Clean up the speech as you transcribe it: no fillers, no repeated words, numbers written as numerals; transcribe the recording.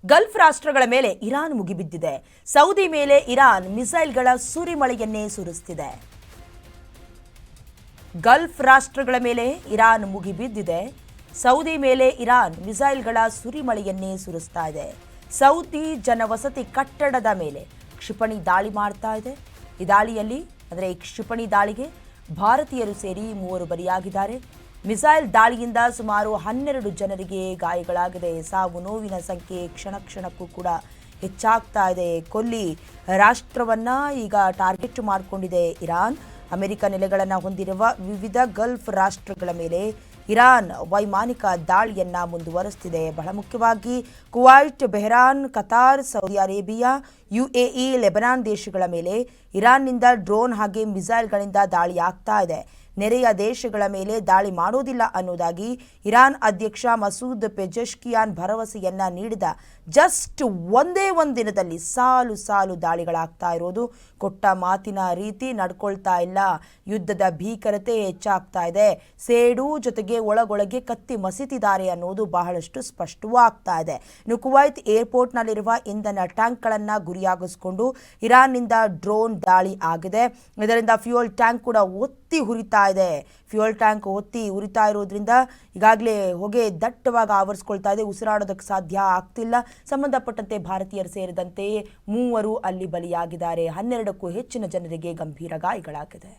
Gulf ರಾಷ್ಟ್ರಗಳ ಮೇಲೆ Iran ಮುಗಿಬಿದ್ದಿದೆ. Saudi ಮೇಲೆ ಇರಾನ್ ಮಿಸೈಲ್ಗಳ ಸುರಿಮಳೆಯನ್ನೇ ಸುರಿಸುತ್ತಿದೆ. ಗಲ್ಫ್ ರಾಷ್ಟ್ರಗಳ ಮೇಲೆ ಇರಾನ್ ಮುಗಿಬಿದ್ದಿದೆ. ಸೌದಿ ಮೇಲೆ ಇರಾನ್ ಮಿಸೈಲ್ಗಳ ಸುರಿಮಳೆಯನ್ನೇ ಸುರಿಸ್ತಾ ಇದೆ. ಸೌದಿ ಜನವಸತಿ ಕಟ್ಟಡದ ಮೇಲೆ ಕ್ಷಿಪಣಿ ದಾಳಿ ಮಾಡ್ತಾ ಇದೆ. ಈ ದಾಳಿಯಲ್ಲಿ ಈ ಕ್ಷಿಪಣಿ ದಾಳಿಗೆ ಭಾರತೀಯರು ಸೇರಿ 3 ಬಲಿಯಾಗಿದ್ದಾರೆ. ಮಿಸೈಲ್ ದಾಳಿಯಿಂದ ಸುಮಾರು 12 ಜನರಿಗೆ ಗಾಯಗಳಾಗಿದೆ. ಸಾವು ನೋವಿನ ಸಂಖ್ಯೆ ಕ್ಷಣ ಕ್ಷಣಕ್ಕೂ ಕೂಡ ಹೆಚ್ಚಾಗ್ತಾ ಇದೆ. ಕೊಲ್ಲಿ ರಾಷ್ಟ್ರವನ್ನ ಈಗ ಟಾರ್ಗೆಟ್ ಮಾಡಿಕೊಂಡಿದೆ ಇರಾನ್. ಅಮೆರಿಕ ನೆಲೆಗಳನ್ನು ಹೊಂದಿರುವ ವಿವಿಧ ಗಲ್ಫ್ ರಾಷ್ಟ್ರಗಳ ಮೇಲೆ ಇರಾನ್ ವೈಮಾನಿಕ ದಾಳಿಯನ್ನ ಮುಂದುವರಿಸುತ್ತಿದೆ. ಬಹಳ ಮುಖ್ಯವಾಗಿ Kuwait, Bahrain, Qatar, Saudi Arabia, UAE, Lebanon ದೇಶಗಳ ಮೇಲೆ ಇರಾನ್ನಿಂದ ಡ್ರೋನ್ ಹಾಗೆ ಮಿಸೈಲ್ಗಳಿಂದ ದಾಳಿ ಆಗ್ತಾ ಇದೆ. ನೆರೆಯ ದೇಶಗಳ ಮೇಲೆ ದಾಳಿ ಮಾಡೋದಿಲ್ಲ ಅನ್ನೋದಾಗಿ ಇರಾನ್ ಅಧ್ಯಕ್ಷ ಮಸೂದ್ ಪೆಜೆಶ್ಕಿಯಾನ್ ಭರವಸೆಯನ್ನ ನೀಡಿದ ಜಸ್ಟ್ ಒಂದೇ ದಿನದಲ್ಲಿ ಸಾಲು ಸಾಲು ದಾಳಿಗಳಾಗ್ತಾ ಇರೋದು. ಕೊಟ್ಟ ಮಾತಿನ ರೀತಿ ನಡ್ಕೊಳ್ತಾ ಇಲ್ಲ. ಯುದ್ಧದ ಭೀಕರತೆ ಹೆಚ್ಚಾಗ್ತಾ ಇದೆ. ಸೇಡು ಜೊತೆಗೆ ಒಳಗೊಳಗೆ ಕತ್ತಿ ಮಸಿತಿದ್ದಾರೆ ಅನ್ನೋದು ಬಹಳಷ್ಟು ಸ್ಪಷ್ಟವಾಗ್ತಾ ಇದೆ. ಇನ್ನು ಕುವೈತ್ ಏರ್ಪೋರ್ಟ್ನಲ್ಲಿರುವ ಇಂಧನ ಟ್ಯಾಂಕ್ಗಳನ್ನು ಗುರಿಯಾಗಿಸಿಕೊಂಡು ಇರಾನ್ನಿಂದ ಡ್ರೋನ್ ದಾಳಿ ಆಗಿದೆ. ಇದರಿಂದ ಫ್ಯೂಯಲ್ ಟ್ಯಾಂಕ್ ಕೂಡ ಒತ್ತಿ ಹುರಿತಾ ಇದೆ. ಫ್ಯೂಯಲ್ ಟ್ಯಾಂಕ್ ಒತ್ತಿ ಉರಿತಾ ಇರೋದ್ರಿಂದ ಈಗಾಗಲೇ ಹೊಗೆ ದಟ್ಟವಾಗಿ ಆವರಿಸ್ಕೊಳ್ತಾ ಇದೆ. ಉಸಿರಾಡೋದಕ್ಕೆ ಸಾಧ್ಯ ಆಗ್ತಿಲ್ಲ. ಸಂಬಂಧಪಟ್ಟಂತೆ ಭಾರತೀಯರು ಸೇರಿದಂತೆ 3 ಅಲ್ಲಿ ಬಲಿಯಾಗಿದ್ದಾರೆ. 12ಕ್ಕೂ ಹೆಚ್ಚಿನ ಜನರಿಗೆ ಗಂಭೀರ ಗಾಯಗಳಾಗಿದೆ.